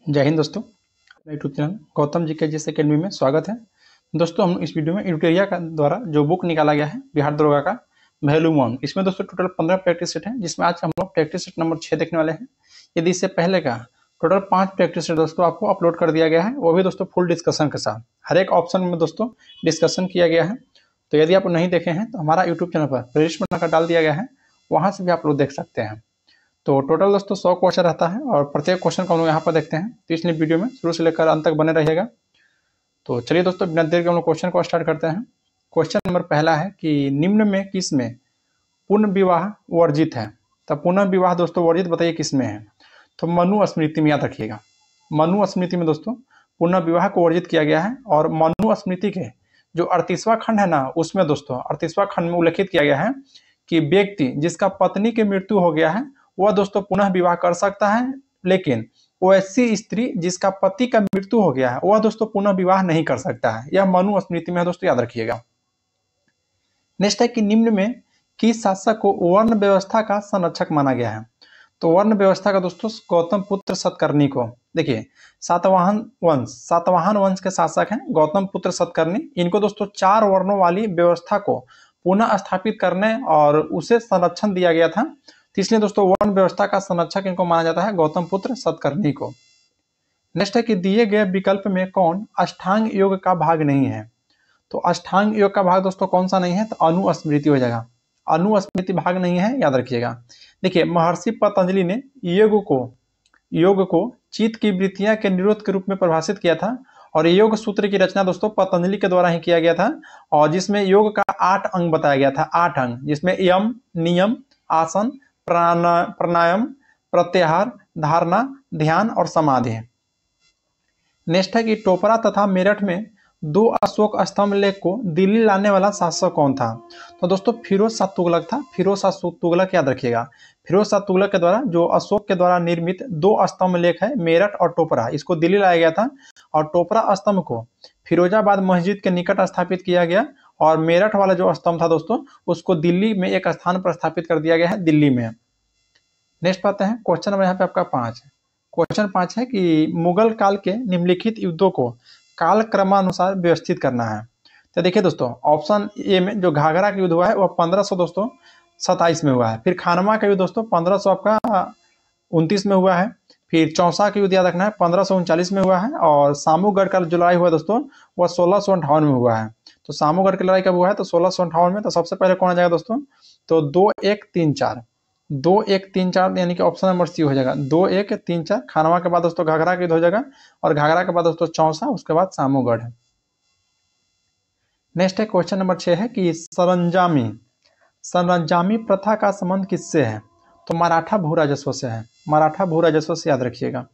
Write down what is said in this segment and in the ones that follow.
जय हिंद दोस्तों, YouTube channel Gautam ji के जिस अकेडमी में स्वागत है। दोस्तों हम इस वीडियो में एडुटेरिया का द्वारा जो बुक निकाला गया है बिहार दरोगा का वैल्यू 1, इसमें दोस्तों टोटल 15 प्रैक्टिस सेट है, जिसमें आज हम लोग प्रैक्टिस सेट नंबर 6 देखने वाले हैं। यदि इससे पहले का टोटल 5 प्रैक्टिस सेट दोस्तों आपको अपलोड कर दिया गया है, वो भी दोस्तों फुल डिस्कशन के साथ, हर एक ऑप्शन में दोस्तों डिस्कशन किया गया है। तो यदि आप नहीं देखे हैं तो हमारा यूट्यूब चैनल पर प्लेलिस्ट बनाकर डाल दिया गया है, वहाँ से भी आप लोग देख सकते हैं। तो टोटल दोस्तों 100 क्वेश्चन रहता है और प्रत्येक क्वेश्चन को हम लोग यहाँ पर देखते हैं, तो इसलिए वीडियो में शुरू से लेकर अंत तक बने रहिएगा। तो चलिए दोस्तों बिना देर के हम लोग क्वेश्चन को स्टार्ट करते हैं। क्वेश्चन नंबर पहला है कि निम्न में किस में पुनः विवाह वर्जित है। तो पुनः विवाह दोस्तों वर्जित बताइए किस में है। तो मनु स्मृति में याद रखिएगा, मनु स्मृति में दोस्तों पुनः विवाह को वर्जित किया गया है। और मनु स्मृति के जो 38वां खंड है ना, उसमें दोस्तों 38वां खंड में उल्लेखित किया गया है कि व्यक्ति जिसका पत्नी की मृत्यु हो गया है वह दोस्तों पुनः विवाह कर सकता है, लेकिन वैसी स्त्री जिसका पति का मृत्यु हो गया है वह दोस्तों पुनः विवाह नहीं कर सकता है। यह मनु स्मृति में है दोस्तों, याद रखिएगा। नेक्स्ट है कि निम्न में किस शासक को वर्ण व्यवस्था का संरक्षक माना गया है। तो वर्ण व्यवस्था का दोस्तों गौतम पुत्र सतकर्णी को, देखिए सातवाहन वंश के शासक हैं गौतम पुत्र सतकर्णी। इनको दोस्तों 4 वर्णों वाली व्यवस्था को पुनः स्थापित करने और उसे संरक्षण दिया गया था, इसलिए दोस्तों वर्ण व्यवस्था का संरक्षक इनको माना जाता है गौतम पुत्र सतकर्णी को। नेक्स्ट है कि दिए गए विकल्प में कौन अष्टांग योग का भाग नहीं है। तो अष्टांग योग का भाग दोस्तों कौन सा नहीं है, तो अनुस्मृति हो जाएगा। अनुस्मृति भाग नहीं है, याद रखिएगा। देखिए महर्षि पतंजलि ने योग को चित्त की वृत्तियां के निरोध के रूप में परिभाषित किया था, और योग सूत्र की रचना दोस्तों पतंजलि के द्वारा ही किया गया था, और जिसमें योग का 8 अंग बताया गया था, 8 अंग, जिसमें यम, नियम, आसन, प्राणायाम, प्रत्याहार, धारणा, ध्यान और समाधि है। नेक्स्ट है कि टोपरा तथा मेरठ में 2 अशोक स्तंभ लेख को दिल्ली लाने वाला शासक कौन था। तो दोस्तों फिरोज शाह तुगलक था, फिरोज शाह तुगलक, याद रखिएगा। फिरोज शाह तुगलक के द्वारा जो अशोक के द्वारा निर्मित 2 स्तंभ लेख है मेरठ और टोपरा, इसको दिल्ली लाया गया था। और टोपरा स्तंभ को फिरोजाबाद मस्जिद के निकट स्थापित किया गया, और मेरठ वाला जो स्तंभ था दोस्तों उसको दिल्ली में एक स्थान पर स्थापित कर दिया गया है, दिल्ली में। नेक्स्ट पाते हैं क्वेश्चन नंबर यहाँ पे आपका 5 है। क्वेश्चन 5 है कि मुगल काल के निम्नलिखित युद्धों को काल क्रमानुसार व्यवस्थित करना है। तो देखिए दोस्तों ऑप्शन ए में जो घाघरा का युद्ध हुआ है वह 1500 दोस्तों 27 में हुआ है। फिर खानवा का युद्ध दोस्तों 1500 आपका 29 में हुआ है। फिर चौसा का युद्ध याद रखना है 1539 में हुआ है। और सामूगढ़ का जो लड़ाई हुआ दोस्तों वह 1658 में हुआ है। तो सामूगढ़ की लड़ाई कब हुआ है, तो 1658 में। तो सबसे पहले कौन आ जाएगा दोस्तों, तो 2-1-3-4 यानी कि ऑप्शन नंबर सी हो जाएगा। 2-1-3-4 खानवा के बाद दोस्तों घाघरा का युद्ध हो जाएगा, और घाघरा के बाद दोस्तों चौसा, उसके बाद सामूगढ़ है। नेक्स्ट है क्वेश्चन नंबर 6 है कि सरंजामी प्रथा का संबंध किससे है। तो मराठा भू राजस्व से है, मराठा भू राजस्व से, याद रखिएगा।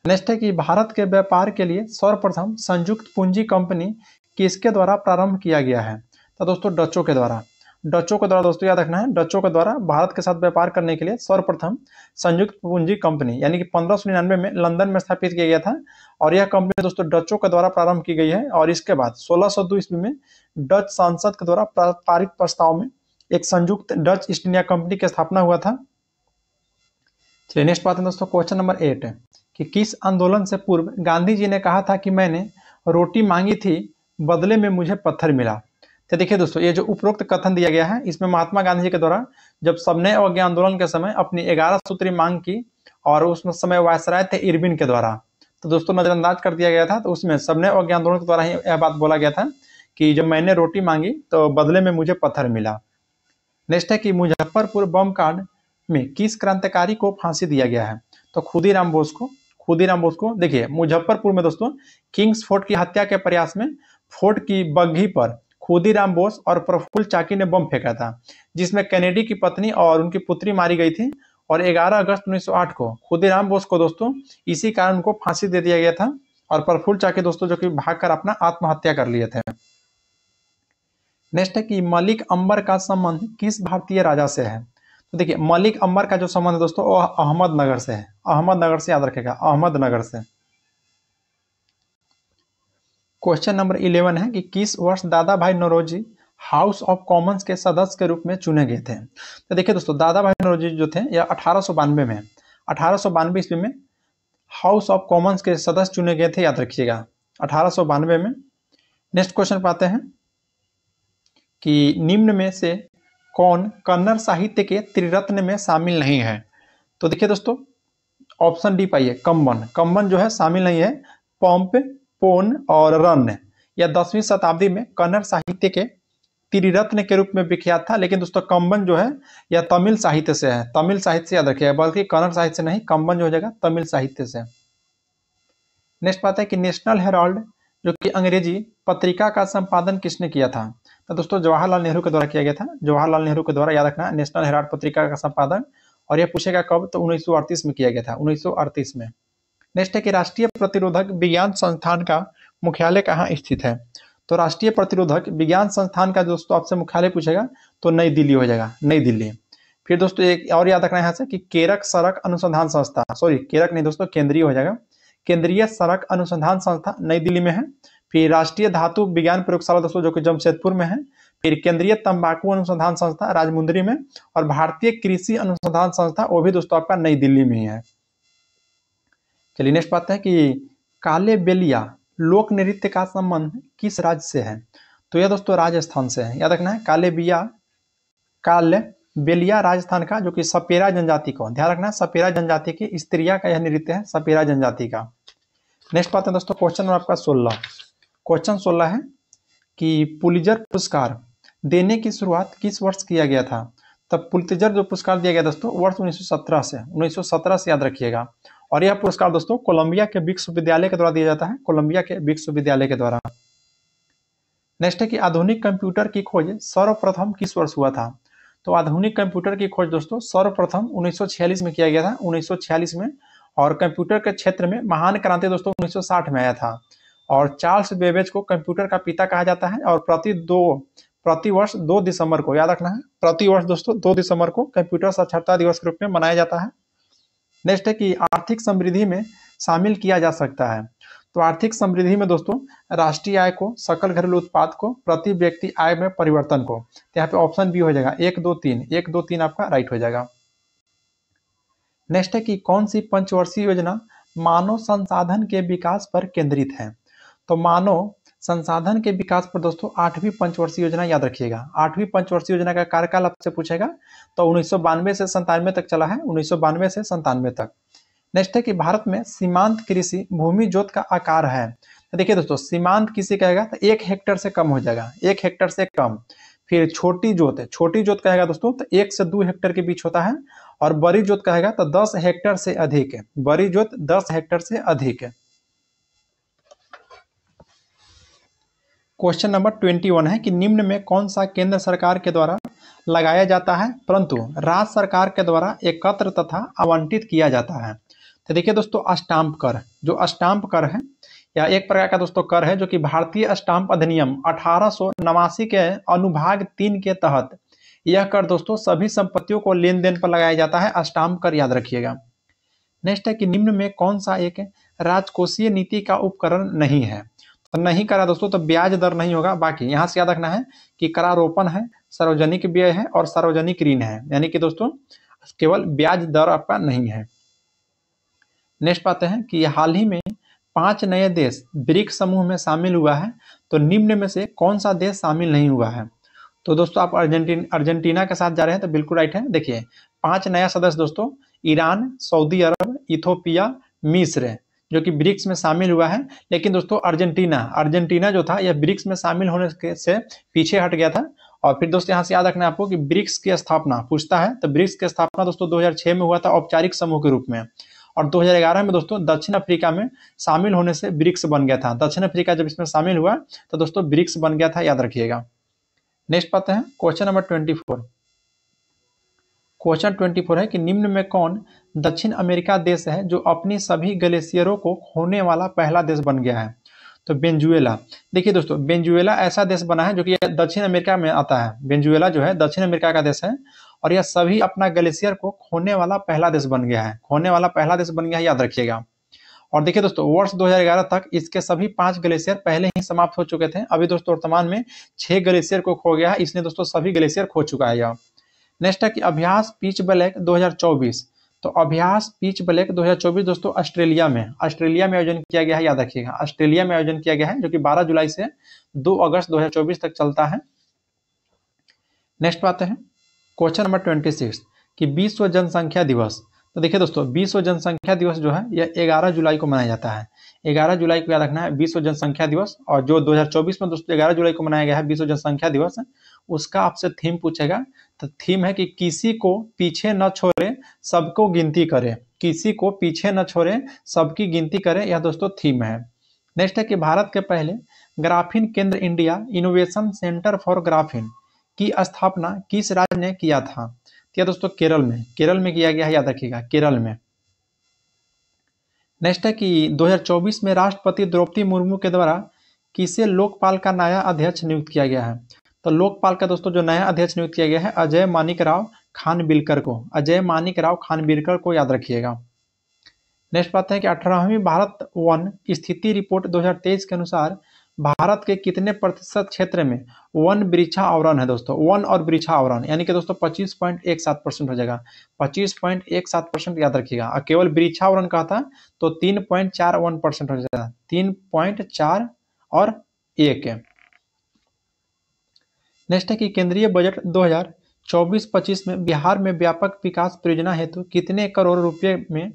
नेक्स्ट है कि भारत के व्यापार के लिए सर्वप्रथम संयुक्त पूंजी कंपनी किसके द्वारा प्रारंभ किया गया है। तो दोस्तों डचों के द्वारा दोस्तों याद रखना है, डचों के द्वारा भारत के साथ व्यापार करने के लिए सर्वप्रथम संयुक्त पूंजी कंपनी यानी कि 1599 में लंदन में स्थापित किया गया था, और यह कंपनी दोस्तों डचों के द्वारा प्रारंभ की गई है। और इसके बाद 1602 ईस्वी में डच संसद के द्वारा पारित प्रस्ताव में एक संयुक्त डच ईस्ट इंडिया कंपनी की स्थापना हुआ था। चलिए नेक्स्ट बात है दोस्तों क्वेश्चन नंबर 8 है कि किस आंदोलन से पूर्व गांधी जी ने कहा था कि मैंने रोटी मांगी थी, बदले में मुझे पत्थर मिला। तो देखिए दोस्तों ये जो उपरोक्त कथन दिया गया है, इसमें महात्मा गांधी जी के द्वारा जब सबने अवज्ञा आंदोलन के समय अपनी 11 सूत्री मांग की, और उस समय वायसराय थे इरविन के द्वारा, तो दोस्तों नजरअंदाज कर दिया गया था। तो उसमें सबने अवज्ञा आंदोलन के द्वारा ही यह बात बोला गया था कि जब मैंने रोटी मांगी तो बदले में मुझे पत्थर मिला। नेक्स्ट है कि मुजफ्फरपुर बम कांड में किस क्रांतिकारी को फांसी दिया गया है। तो खुदीराम बोस को। देखिए मुजफ्फरपुर में दोस्तों किंग्स फोर्ट की हत्या के प्रयास में फोर्ट की बग्घी पर खुदीराम बोस और प्रफुल्ल चाकी ने बम फेंका था, जिसमें कैनेडी की पत्नी और उनकी पुत्री मारी गई थी। और 11 अगस्त 1908 को खुदीराम बोस को दोस्तों इसी कारण उनको फांसी दे दिया गया था, और प्रफुल्ल चाकी दोस्तों जो कि भागकर अपना आत्महत्या कर लिए थे। नेक्स्ट है कि मलिक अंबर का संबंध किस भारतीय राजा से है। तो देखिए मलिक अंबर का जो संबंध है दोस्तों वो अहमदनगर से है, अहमदनगर से, याद रखेगा, अहमदनगर से। क्वेश्चन नंबर 11 है कि किस वर्ष दादा भाई नौरोजी हाउस ऑफ कॉमन्स के सदस्य के रूप में चुने गए थे। तो देखिए दोस्तों दादा भाई नौरोजी जो थे यह 1892 में 1892 ईस्वी में हाउस ऑफ कॉमन्स के सदस्य चुने गए थे, याद रखिएगा 1892 में। नेक्स्ट क्वेश्चन पाते हैं कि निम्न में से कौन कन्नड़ साहित्य के त्रिरत्न में शामिल नहीं है। तो देखिए दोस्तों, ऑप्शन डी पाइए, कंबन। कंबन जो है शामिल नहीं है। पंप, पोन और रन, यह 10वीं शताब्दी में कन्नड़ साहित्य के त्रिरत्न के रूप में विख्यात था। लेकिन दोस्तों कंबन जो है यह तमिल साहित्य से है, तमिल साहित्य से याद रखिएगा, बल्कि कन्नड़ साहित्य से नहीं, कंबन जो हो जाएगा तमिल साहित्य से। नेक्स्ट बात है कि नेशनल हेराल्ड जो कि अंग्रेजी पत्रिका का संपादन किसने किया था। तो दोस्तों जवाहरलाल नेहरू के द्वारा किया गया था, जवाहरलाल नेहरू के द्वारा, याद रखना, नेशनल हेराल्ड पत्रिका का संपादन। और यह पूछेगा कब, तो 1938 में किया गया था, 1938 में। नेक्स्ट है कि राष्ट्रीय प्रतिरोधक विज्ञान संस्थान का मुख्यालय कहाँ स्थित है। तो राष्ट्रीय प्रतिरोधक विज्ञान संस्थान का दोस्तों आपसे मुख्यालय पूछेगा तो नई दिल्ली हो जाएगा, नई दिल्ली। फिर दोस्तों एक और याद रखना है यहाँ से कि केरक सड़क अनुसंधान संस्था, सॉरी केरक नहीं दोस्तों, केंद्रीय हो जाएगा, केंद्रीय सड़क अनुसंधान संस्था नई दिल्ली में है। फिर राष्ट्रीय धातु विज्ञान प्रयोगशाला दोस्तों जो कि जमशेदपुर में है। फिर केंद्रीय तंबाकू अनुसंधान संस्था राजमुंदरी में। और भारतीय कृषि अनुसंधान संस्था वो भी दोस्तों आपका नई दिल्ली में ही है। चलिए नेक्स्ट बात है कि काले बेलिया लोक नृत्य का संबंध किस राज्य से है। तो यह दोस्तों राजस्थान से है, याद रखना है। काले बेलिया राजस्थान का, जो कि सपेरा जनजाति को, ध्यान रखना है, सपेरा जनजाति की स्त्रिया का यह नृत्य है, सपेरा जनजाति का। नेक्स्ट बात है दोस्तों क्वेश्चन नंबर आपका 16। क्वेश्चन 16 है कि पुलित्जर पुरस्कार देने की शुरुआत किस वर्ष किया गया था। तब पुलित्जर जो पुरस्कार दिया गया दोस्तों वर्ष 1917 से याद रखिएगा। और यह पुरस्कार दोस्तों कोलंबिया के विश्वविद्यालय के द्वारा दिया जाता है, कोलंबिया के विश्वविद्यालय के द्वारा। नेक्स्ट है कि आधुनिक कंप्यूटर की खोज सर्वप्रथम किस वर्ष हुआ था। तो आधुनिक कंप्यूटर की खोज दोस्तों सर्वप्रथम 1946 में किया गया था, 1946 में। और कंप्यूटर के क्षेत्र में महान क्रांति दोस्तों 1960 में आया था। और चार्ल्स बेबेज को कंप्यूटर का पिता कहा जाता है। और प्रति वर्ष 2 दिसंबर को, याद रखना है, प्रति वर्ष दोस्तों 2 दिसंबर को कंप्यूटर साक्षरता दिवस के रूप में मनाया जाता है। नेक्स्ट है कि आर्थिक समृद्धि में शामिल किया जा सकता है। तो आर्थिक समृद्धि में दोस्तों राष्ट्रीय आय को, सकल घरेलू उत्पाद को, प्रति व्यक्ति आय में परिवर्तन को। तो यहाँ पे ऑप्शन बी हो जाएगा 1, 2, 3, 1, 2, 3 आपका राइट हो जाएगा। नेक्स्ट है कि कौन सी पंचवर्षीय योजना मानव संसाधन के विकास पर केंद्रित है। तो मानव संसाधन के विकास पर दोस्तों 8वीं पंचवर्षीय योजना, याद रखिएगा। 8वीं पंचवर्षीय योजना का कार्यकाल आपसे पूछेगा तो 1992 से 97 तक चला है, 1992 से 97 तक। नेक्स्ट है कि भारत में सीमांत कृषि भूमि जोत का आकार है। तो देखिए दोस्तों सीमांत कृषि कहेगा तो 1 हेक्टेयर से कम हो जाएगा, 1 हेक्टेयर से कम। फिर छोटी जोत है, छोटी जोत कहेगा दोस्तों तो 1 से 2 हेक्टेयर के बीच होता है। और बड़ी जोत कहेगा तो 10 हेक्टेयर से अधिक है, बड़ी जोत 10 हेक्टेयर से अधिक है। क्वेश्चन नंबर 21 है कि निम्न में कौन सा केंद्र सरकार के द्वारा लगाया जाता है परंतु राज्य सरकार के द्वारा एकत्र तथा आवंटित किया जाता है। तो देखिए दोस्तों स्टाम्प कर, जो स्टाम्प कर है या एक प्रकार का दोस्तों कर है जो कि भारतीय स्टाम्प अधिनियम 1889 के अनुभाग 3 के तहत यह कर दोस्तों सभी संपत्तियों को लेन देन पर लगाया जाता है, स्टाम्प कर, याद रखिएगा। नेक्स्ट है कि निम्न में कौन सा एक राजकोषीय नीति का उपकरण नहीं है। तो नहीं करा दोस्तों तो ब्याज दर नहीं होगा। बाकी यहाँ से याद रखना है कि करारोपण है, सार्वजनिक व्यय है और सार्वजनिक ऋण है, यानी कि दोस्तों केवल ब्याज दर आपका नहीं है। नेक्स्ट पाते हैं कि हाल ही में 5 नए देश ब्रिक्स समूह में शामिल हुआ है। तो निम्न में से कौन सा देश शामिल नहीं हुआ है। तो दोस्तों आप अर्जेंटीना के साथ जा रहे हैं तो बिल्कुल राइट है। देखिए 5 नया सदस्य दोस्तों ईरान, सऊदी अरब, इथोपिया, मिस्र जो कि ब्रिक्स में शामिल हुआ है। लेकिन दोस्तों अर्जेंटीना जो था यह ब्रिक्स में शामिल होने से पीछे हट गया था। और फिर दोस्तों यहाँ से याद रखना है आपको कि ब्रिक्स की स्थापना पूछता है तो ब्रिक्स की स्थापना दोस्तों 2006 में हुआ था औपचारिक समूह के रूप में। और 2011 में दोस्तों दक्षिण अफ्रीका में शामिल होने से ब्रिक्स बन गया था। दक्षिण अफ्रीका जब इसमें शामिल हुआ तो दोस्तों ब्रिक्स बन गया था, याद रखिएगा। नेक्स्ट पाते हैं क्वेश्चन नंबर 24। क्वेश्चन 24 है कि निम्न में कौन दक्षिण अमेरिका देश है जो अपनी सभी ग्लेशियरों को खोने वाला पहला देश बन गया है। तो वेनेजुएला। देखिए दोस्तों वेनेजुएला ऐसा देश बना है जो कि दक्षिण अमेरिका में आता है। वेनेजुएला जो है दक्षिण अमेरिका का देश है और यह सभी अपना ग्लेशियर को खोने वाला पहला देश बन गया है, खोने वाला पहला देश बन गया है, याद रखिएगा। और देखिए दोस्तों वर्ष 2011 तक इसके सभी 5 ग्लेशियर पहले ही समाप्त हो चुके थे। अभी दोस्तों वर्तमान में 6 ग्लेशियर को खो गया है, इसने दोस्तों सभी ग्लेशियर खो चुका है यह। नेक्स्ट है कि अभ्यास पिच ब्लैक 2024। तो अभ्यास पिच ब्लैक 2024 दोस्तों ऑस्ट्रेलिया में आयोजन किया गया है, याद रखिएगा ऑस्ट्रेलिया में आयोजन किया गया है, जो कि 12 जुलाई से 2 अगस्त 2024 तक चलता है। नेक्स्ट बात है क्वेश्चन नंबर 26 कि विश्व जनसंख्या दिवस। तो देखिए दोस्तों, विश्व जनसंख्या दिवस जो है यह 11 जुलाई को मनाया जाता है। 11 जुलाई को याद रखना है विश्व जनसंख्या दिवस। और जो 2024 में दोस्तों 11 जुलाई को मनाया गया है विश्व जनसंख्या दिवस, उसका आपसे थीम पूछेगा। तो थीम है कि किसी को पीछे न छोड़े, सबको गिनती करे। किसी को पीछे न छोड़े, सबकी गिनती करे, यह दोस्तों थीम है। नेक्स्ट है कि भारत के पहले ग्राफीन केंद्र India innovation centre for graphene की स्थापना किस राज्य ने किया था? तो दोस्तों केरल में किया गया है, याद रखिएगा केरल में। नेक्स्ट है कि 2024 में राष्ट्रपति द्रौपदी मुर्मू के द्वारा किसे लोकपाल का नया अध्यक्ष नियुक्त किया गया है? तो लोकपाल का दोस्तों जो नया अध्यक्ष नियुक्त किया गया है अजय मानिकराव खानविलकर को। अजय मानिकराव खानविलकर को याद रखिएगा। नेक्स्ट बात है कि 18वीं भारत वन स्थिति रिपोर्ट 2023 के अनुसार भारत के कितने प्रतिशत क्षेत्र में वन वृक्षावरण है? दोस्तों वन और वृक्षावरण यानी कि दोस्तों 25.17% हो जाएगा। 25.17% याद रखिएगा। और केवल वृक्षावरण का था तो 3.41% हो जाएगा। 3.4 और 1। नेक्स्ट है कि केंद्रीय बजट 2024-25 में बिहार में व्यापक विकास परियोजना हेतु कितने करोड़ रुपए में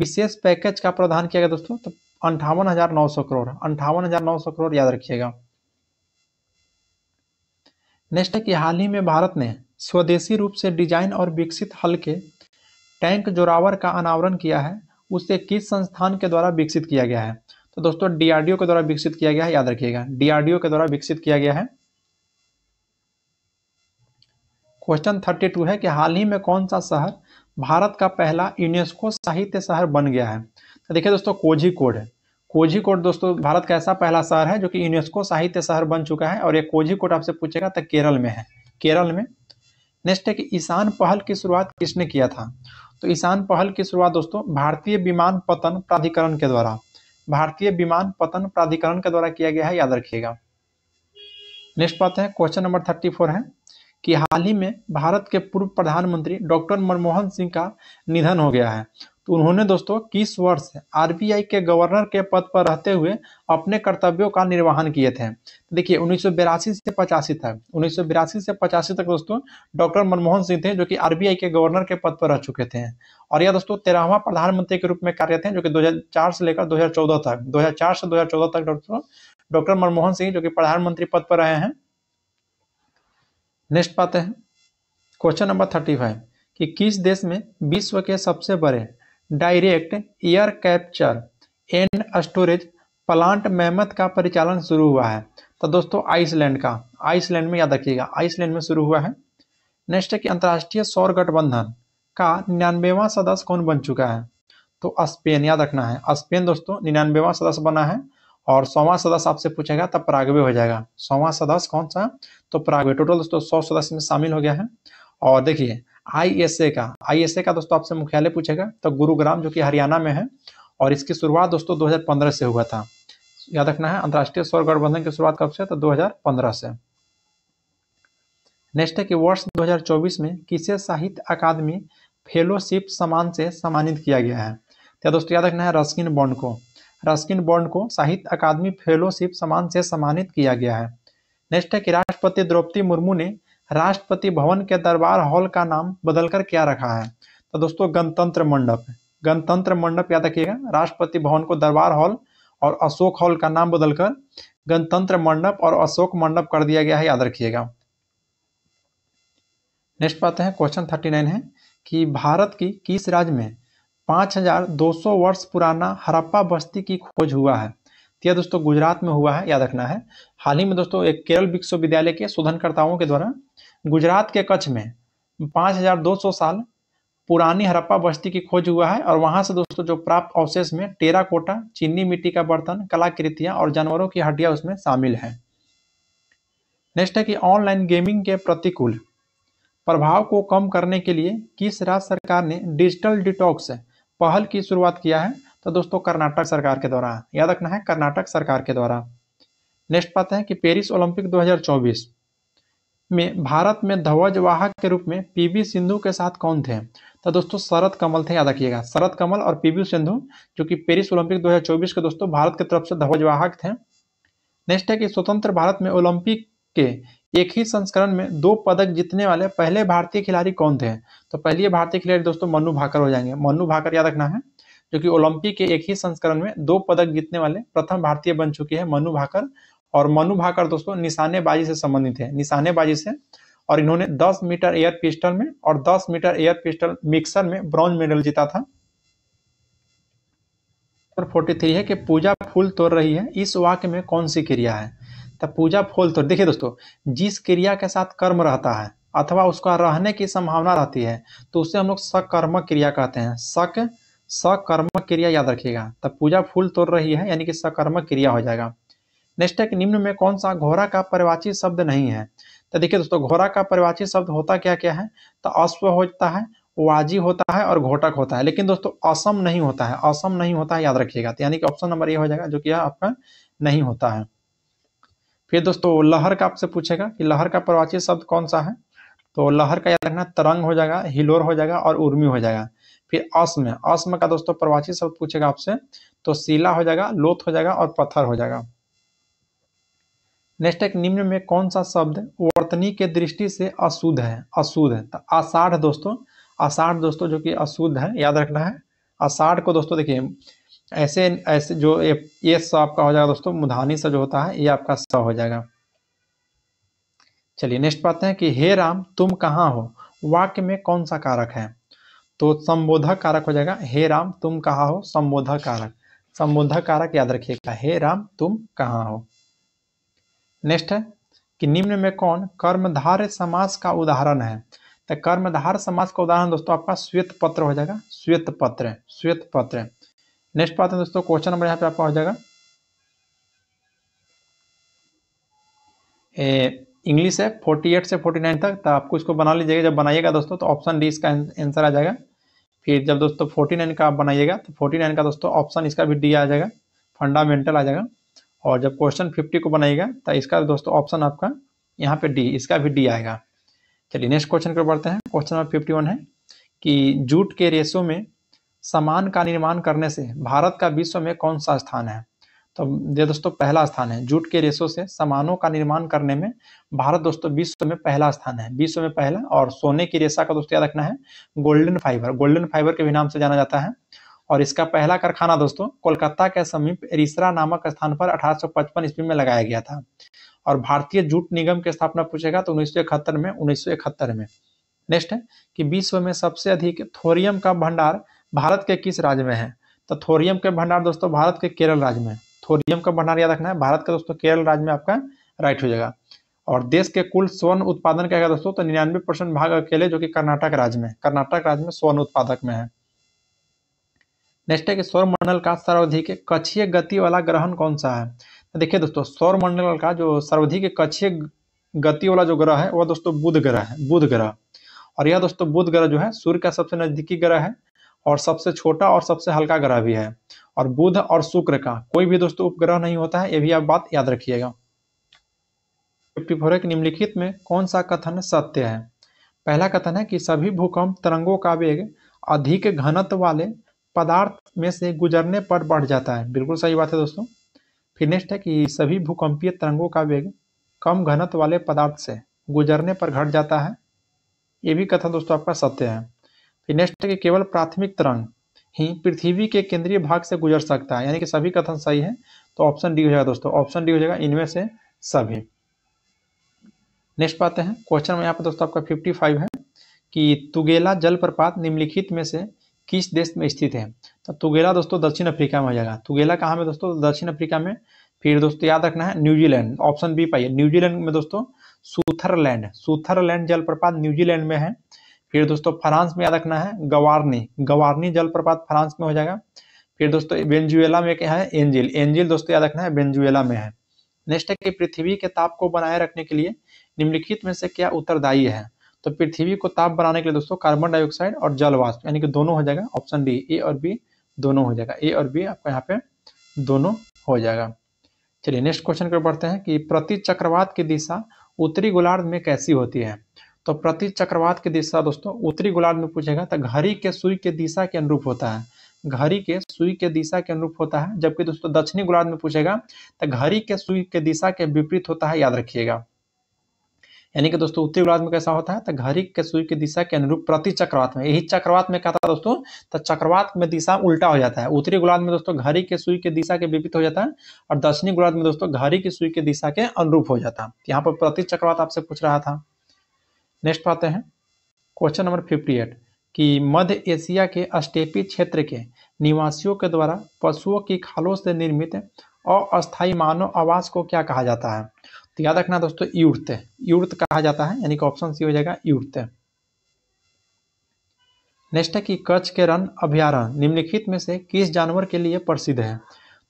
विशेष पैकेज का प्रावधान किया गया दोस्तों? तो 58,900 करोड़। 58,900 करोड़ याद रखिएगा। नेक्स्ट है कि हाल ही में भारत ने स्वदेशी रूप से डिजाइन और विकसित हल्के टैंक जोरावर का अनावरण किया है, उसे किस संस्थान के द्वारा विकसित किया गया है? तो दोस्तों डीआरडीओ के द्वारा विकसित किया गया है, याद रखिएगा डीआरडीओ के द्वारा विकसित किया गया है। क्वेश्चन 32 है कि हाल ही में कौन सा शहर भारत का पहला यूनेस्को साहित्य शहर बन गया है? तो देखिए दोस्तों कोझिकोड दोस्तों भारत का ऐसा पहला शहर है जो कि यूनेस्को साहित्य शहर बन चुका है। और ये कोझिकोड आपसे पूछेगा तो केरल में है, केरल में। नेक्स्ट है कि ईशान पहल की शुरुआत किसने किया था? तो ईशान पहल की शुरुआत दोस्तों भारतीय विमानपत्तन प्राधिकरण के द्वारा किया गया है, याद रखिएगा। नेक्स्ट बात है क्वेश्चन नंबर 34 है कि हाल ही में भारत के पूर्व प्रधानमंत्री डॉक्टर मनमोहन सिंह का निधन हो गया है। तो उन्होंने दोस्तों किस वर्ष आरबीआई के गवर्नर के पद पर रहते हुए अपने कर्तव्यों का निर्वहन किए थे? देखिए 1982 से 85 तक 1982 से 85 तक दोस्तों डॉक्टर मनमोहन सिंह थे, जो कि आरबीआई के गवर्नर के पद पर रह चुके थे। और यह दोस्तों 13वां प्रधानमंत्री के रूप में कार्यरत हैं, जो कि 2004 से लेकर 2014 तक 2004 से 2014 तक दोस्तों डॉक्टर मनमोहन सिंह जो कि प्रधानमंत्री पद पर रहे हैं। नेक्स्ट बात है क्वेश्चन नंबर 35 कि किस देश में विश्व के सबसे बड़े direct air capture and storage plant mammoth का परिचालन शुरू हुआ है? तो दोस्तों आइसलैंड में, याद रखिएगा आइसलैंड में शुरू हुआ है। नेक्स्ट है कि अंतर्राष्ट्रीय सौर गठबंधन का 99वां सदस्य कौन बन चुका है? तो स्पेन, याद रखना है स्पेन दोस्तों 99वां सदस्य बना है। और 100वां सदस्य आपसे पूछेगा तब पराग्वे हो जाएगा। 100वां सदस्य कौन सा? तो पराग्वे। टोटल दोस्तों 100 सदस्य में शामिल हो गया है। और देखिए आईएसए का दोस्तों आपसे मुख्यालय पूछेगा तो गुरुग्राम जो कि हरियाणा में है। और इसकी शुरुआत दोस्तों 2015 से हुआ था, याद रखना है। अंतर्राष्ट्रीय सौर गठबंधन की शुरुआत कब से? तो 2015 से। नेक्स्ट है कि वर्ष 2024 में किसे साहित्य अकादमी फेलोशिप सम्मान से सम्मानित किया गया है? तो दोस्तों याद रखना है रस्किन बॉन्ड को साहित्य अकादमी फेलोशिप सम्मान से सम्मानित किया गया है। नेक्स्ट है कि राष्ट्रपति द्रौपदी मुर्मू ने राष्ट्रपति भवन के दरबार हॉल का नाम बदलकर क्या रखा है? तो दोस्तों गणतंत्र मंडप याद रखिएगा। राष्ट्रपति भवन को दरबार हॉल और अशोक हॉल का नाम बदलकर गणतंत्र मंडप और अशोक मंडप कर दिया गया है, याद रखिएगा। नेक्स्ट बात है क्वेश्चन 39 है कि भारत की किस राज्य में 5200 वर्ष पुराना हड़प्पा बस्ती की खोज हुआ है? तो यह दोस्तों गुजरात में हुआ है, याद रखना है। हाल ही में दोस्तों एक केरल विश्वविद्यालय के शोधनकर्ताओं के द्वारा गुजरात के कच्छ में 5200 साल पुरानी हड़प्पा बस्ती की खोज हुआ है। और वहां से दोस्तों जो प्राप्त अवशेष में टेराकोटा, चीनी मिट्टी का बर्तन, कलाकृतियां और जानवरों की हड्डियां उसमें शामिल है। नेक्स्ट है कि ऑनलाइन गेमिंग के प्रतिकूल प्रभाव को कम करने के लिए किस राज्य सरकार ने डिजिटल डिटॉक्स पहल की शुरुआत किया है? तो दोस्तों कर्नाटक सरकार के द्वारा, याद रखना है कर्नाटक सरकार के द्वारा। नेक्स्ट बात है कि पेरिस ओलंपिक 2024 में भारत में ध्वजवाहक के रूप में पीवी सिंधु के साथ कौन थे? तो दोस्तों शरद कमल थे, याद रखिएगा, शरद कमल और पीवी सिंधु जो कि पेरिस ओलंपिक 2024 के दोस्तों भारत की तरफ से ध्वजवाहक थे। नेक्स्ट है कि स्वतंत्र भारत में ओलंपिक के एक ही संस्करण में 2 पदक जीतने वाले पहले भारतीय खिलाड़ी कौन थे? तो पहले भारतीय खिलाड़ी दोस्तों मनु भाकर हो जाएंगे, मनु भाकर याद रखना है, जो कि ओलंपिक के एक ही संस्करण में 2 पदक जीतने वाले प्रथम भारतीय बन चुके हैं मनु भाकर। और मनु भाकर दोस्तों निशानेबाजी से संबंधित है, निशानेबाजी से, और इन्होंने 10 मीटर एयर पिस्टल में और 10 मीटर एयर पिस्टल मिक्सर में ब्रॉन्ज मेडल जीता था। 43 है कि पूजा फूल तोड़ रही है, इस वाक्य में कौन सी क्रिया है? तो पूजा फूल तोड़, देखिए दोस्तों, जिस क्रिया के साथ कर्म रहता है अथवा उसका रहने की संभावना रहती है तो उसे हम लोग सकर्मक क्रिया कहते हैं। सकर्मक क्रिया याद रखिएगा। तब पूजा फूल तोड़ रही है यानी कि सकर्मक क्रिया हो जाएगा। नेक्स्ट है कि निम्न में कौन सा घोड़ा का परिवाची शब्द नहीं है? तो देखिए दोस्तों, घोड़ा का परिवाची शब्द होता क्या क्या है? तो अश्व होता है, वाजी होता है और घोटक होता है, लेकिन दोस्तों असम नहीं होता है, असम नहीं होता है, याद रखिएगा। तो यानी कि ऑप्शन नंबर ये हो जाएगा जो कि आपका नहीं होता है। फिर दोस्तों लहर का आपसे पूछेगा कि लहर का परिवाची शब्द कौन सा है? तो लहर का याद रखना तरंग हो जाएगा, हिलोर हो जाएगा और उर्मी हो जाएगा। फिर अस्म का दोस्तों परिवाची शब्द पूछेगा आपसे तो शिला हो जाएगा, लोथ हो जाएगा और पत्थर हो जाएगा। नेक्स्ट एक निम्न में कौन सा शब्द वर्तनी के दृष्टि से अशुद्ध है? अशुद्ध है तो आषाढ़ दोस्तों, आषाढ़ दोस्तों जो कि अशुद्ध है, याद रखना है। आषाढ़ को दोस्तों देखिए ऐसे ऐसे जो ये स आपका हो जाएगा दोस्तों, मुधानी सा जो होता है ये आपका स हो जाएगा। चलिए नेक्स्ट पाते हैं कि हे राम तुम कहाँ हो, वाक्य में कौन सा कारक है? तो संबोधक कारक हो जाएगा। हे राम तुम कहाँ हो, संबोधक कारक, संबोधक कारक याद रखिएगा, हे राम तुम कहाँ हो। नेक्स्ट है कि निम्न में कौन कर्मधारय समास का उदाहरण है? तो कर्मधारय समास का उदाहरण दोस्तों आपका श्वेत पत्र हो जाएगा, श्वेत पत्र, श्वेत पत्र। नेक्स्ट बात है दोस्तों, क्वेश्चन नंबर यहाँ पे आपका हो जाएगा इंग्लिश है 48 से 49 तक, तो आपको इसको बना लीजिएगा। जब बनाइएगा दोस्तों तो ऑप्शन डी इसका आंसर आ जाएगा। फिर जब दोस्तों 49 का आप बनाइएगा तो 49 का दोस्तों ऑप्शन इसका भी डी आ जाएगा, फंडामेंटल आ जाएगा। और जब क्वेश्चन 50 को बनाइएगा तो इसका दोस्तों ऑप्शन आपका यहाँ पे डी, इसका भी डी आएगा। चलिए नेक्स्ट क्वेश्चन को बढ़ते हैं। क्वेश्चन नंबर 51 है कि जूट के रेशों में सामान का निर्माण करने से भारत का विश्व में कौन सा स्थान है? तो ये दोस्तों पहला स्थान है। जूट के रेशों से सामानों का निर्माण करने में भारत दोस्तों विश्व में पहला स्थान है, विश्व में पहला। और सोने की रेशा का दोस्तों याद रखना है गोल्डन फाइबर, गोल्डन फाइबर के भी नाम से जाना जाता है। और इसका पहला कारखाना दोस्तों कोलकाता के समीप रिसरा नामक स्थान पर 1855 ईस्वी में लगाया गया था। और भारतीय जूट निगम की स्थापना पूछेगा तो 1971 में, 1971 में। नेक्स्ट है कि विश्व में सबसे अधिक थोरियम का भंडार भारत के किस राज्य में है? तो थोरियम के भंडार दोस्तों भारत के केरल राज्य में, थोरियम का भंडार याद रखना है भारत का दोस्तों केरल राज्य में आपका राइट हो जाएगा। और देश के कुल स्वर्ण उत्पादन क्या है दोस्तों? तो 99% भाग अकेले जो कि कर्नाटक राज्य में, कर्नाटक राज्य में स्वर्ण उत्पादक में है। नेक्स्ट है कि सौरमंडल का सर्वाधिक कक्षीय गति वाला ग्रहण कौन सा है? तो देखिए दोस्तों सौरमंडल का जो सर्वाधिक कक्षीय गति वाला जो ग्रह है वो दोस्तों बुध ग्रह है, बुध ग्रह। और यह दोस्तों बुध ग्रह जो है सूर्य का सबसे नजदीकी ग्रह है और सबसे छोटा और सबसे हल्का ग्रह भी है। और बुध और शुक्र का कोई भी दोस्तों उपग्रह नहीं होता है, ये भी आप बात याद रखिएगा। 54 है कि निम्नलिखित में कौन सा कथन सत्य है? पहला कथन है कि सभी भूकंप तरंगों का वेग अधिक घनत्व वाले पदार्थ में से गुजरने पर बढ़ जाता है, बिल्कुल सही बात है दोस्तों। फिर नेक्स्ट है कि सभी भूकंपीय तरंगों का वेग कम घनत्व वाले पदार्थ से गुजरने पर घट जाता है, ये भी कथन दोस्तों आपका सत्य है। फिर नेक्स्ट है कि केवल प्राथमिक तरंग ही पृथ्वी के केंद्रीय भाग से गुजर सकता है, यानी कि सभी कथन सही है। तो ऑप्शन डी हो जाएगा दोस्तों, ऑप्शन डी हो जाएगा इनमें से सभी। नेक्स्ट पाते हैं क्वेश्चन में यहाँ पर दोस्तों आपका 55 है कि तुगेला जलप्रपात निम्नलिखित में से किस देश में स्थित है? तो तुगेला दोस्तों दक्षिण अफ्रीका में हो जाएगा। तुगेला कहाँ में दोस्तों? दक्षिण अफ्रीका में। फिर दोस्तों याद रखना है न्यूजीलैंड, ऑप्शन बी पाइए, न्यूजीलैंड में दोस्तों सुथरलैंड, सुथरलैंड जलप्रपात न्यूजीलैंड में है। फिर दोस्तों फ्रांस में याद रखना है गवारनी, गवारनी जलप्रपात फ्रांस में हो जाएगा। फिर दोस्तों वेनेजुएला में क्या है? एंजिल, एंजिल दोस्तों याद रखना है वेनेजुएला में है। नेक्स्ट है कि पृथ्वी के ताप को बनाए रखने के लिए निम्नलिखित में से क्या उत्तरदायी है? तो पृथ्वी को ताप बनाने के लिए दोस्तों कार्बन डाइऑक्साइड और जल वाष्प, यानी कि दोनों हो जाएगा। ऑप्शन डी, ए और बी दोनों हो जाएगा, ए और बी आपका यहाँ पे दोनों हो जाएगा। चलिए नेक्स्ट क्वेश्चन पर बढ़ते हैं कि प्रति चक्रवात की दिशा उत्तरी गोलार्ध में कैसी होती है? तो प्रति चक्रवात की दिशा दोस्तों उत्तरी गोलार्ध में पूछेगा तो घड़ी के सुई के दिशा के अनुरूप होता है, घड़ी के सुई के दिशा के अनुरूप होता है। जबकि दोस्तों दक्षिणी गोलार्ध में पूछेगा तो घड़ी के सुई के दिशा के विपरीत होता है, याद रखिएगा। यानी कि दोस्तों उत्तरी गोलार्ध में कैसा होता है तो घड़ी के सुई की दिशा के अनुरूप प्रति चक्रवात में, यही चक्रवात में क्या था दोस्तों तो चक्रवात में दिशा उल्टा हो जाता है। उत्तरी गोलार्ध में दोस्तों घड़ी के सुई के दिशा के विपरीत हो जाता है और दक्षिणी गोलार्ध में दोस्तों घड़ी की सुई के दिशा के अनुरूप हो जाता है। यहाँ पर प्रति चक्रवात आपसे पूछ रहा था। नेक्स्ट पाते हैं क्वेश्चन नंबर 58 कि मध्य एशिया के स्टेपी क्षेत्र के निवासियों के द्वारा पशुओं की खालों से निर्मित अस्थायी मानव आवास को क्या कहा जाता है? तो याद रखना दोस्तों यूर्त, यूर्त कहा जाता है, यानी कि ऑप्शन सी हो जाएगा यूर्त। नेक्स्ट है कि कच्छ के रण अभयारण्य निम्नलिखित में से किस जानवर के लिए प्रसिद्ध है?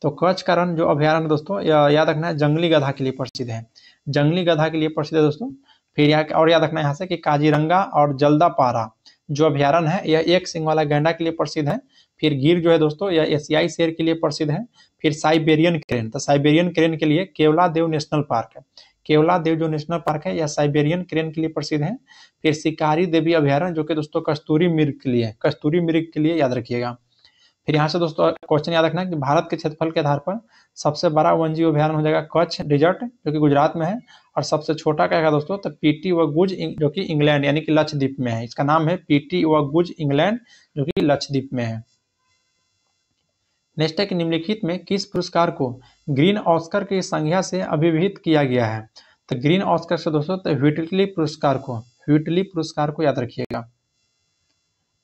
तो कच्छ का रण जो अभयारण्य दोस्तों याद रखना है जंगली गधा के लिए प्रसिद्ध है, जंगली गधा के लिए प्रसिद्ध है दोस्तों। फिर यहाँ और याद रखना है यहाँ से कि काजीरंगा और जल्दापारा जो अभयारण्य है यह एक सिंग वाला गैंडा के लिए प्रसिद्ध है। फिर गिर जो है दोस्तों यह एशियाई शेर के लिए प्रसिद्ध है। फिर साइबेरियन क्रेन, तो साइबेरियन क्रेन के लिए केवलादेव नेशनल पार्क है, केवलादेव जो नेशनल पार्क है यह साइबेरियन क्रेन के लिए प्रसिद्ध है। फिर शिकारी देवी अभयारण्य जो कि दोस्तों कस्तूरी मृग के लिए, कस्तूरी मृग के लिए याद रखिएगा। फिर यहाँ से दोस्तों क्वेश्चन याद रखना है कि भारत के क्षेत्रफल के आधार पर सबसे बड़ा वन्यजीव अभयारण्य हो जाएगा कच्छ डेजर्ट जो कि गुजरात में है, और सबसे छोटा क्या है दोस्तों तो पीटी व गुज जो कि इंग्लैंड यानी कि लक्षद्वीप में है। इसका नाम है पीटी व गुज इंग्लैंड जो कि लक्षद्वीप में है। नेक्स्ट है कि निम्नलिखित में किस पुरस्कार को ग्रीन ऑस्कर की संज्ञा से अभिहित किया गया है? तो ग्रीन ऑस्कर से दोस्तों तो व्हिटली पुरस्कार को, व्हिटली पुरस्कार को याद रखिएगा।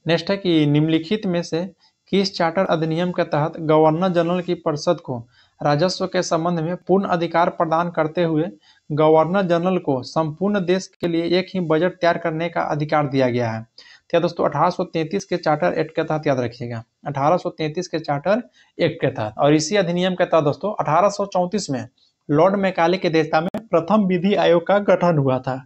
नेक्स्ट है कि निम्नलिखित में से किस चार्टर अधिनियम के तहत गवर्नर जनरल की परिषद को राजस्व के संबंध में पूर्ण अधिकार प्रदान करते हुए गवर्नर जनरल को संपूर्ण देश के लिए एक ही बजट तैयार करने का अधिकार दिया गया है? क्या दोस्तों 1833 के चार्टर एक्ट के तहत याद रखिएगा, 1833 के चार्टर एक्ट के तहत। और इसी अधिनियम के तहत दोस्तों 1834 में लॉर्ड मैकाले की अध्यक्षता में प्रथम विधि आयोग का गठन हुआ था।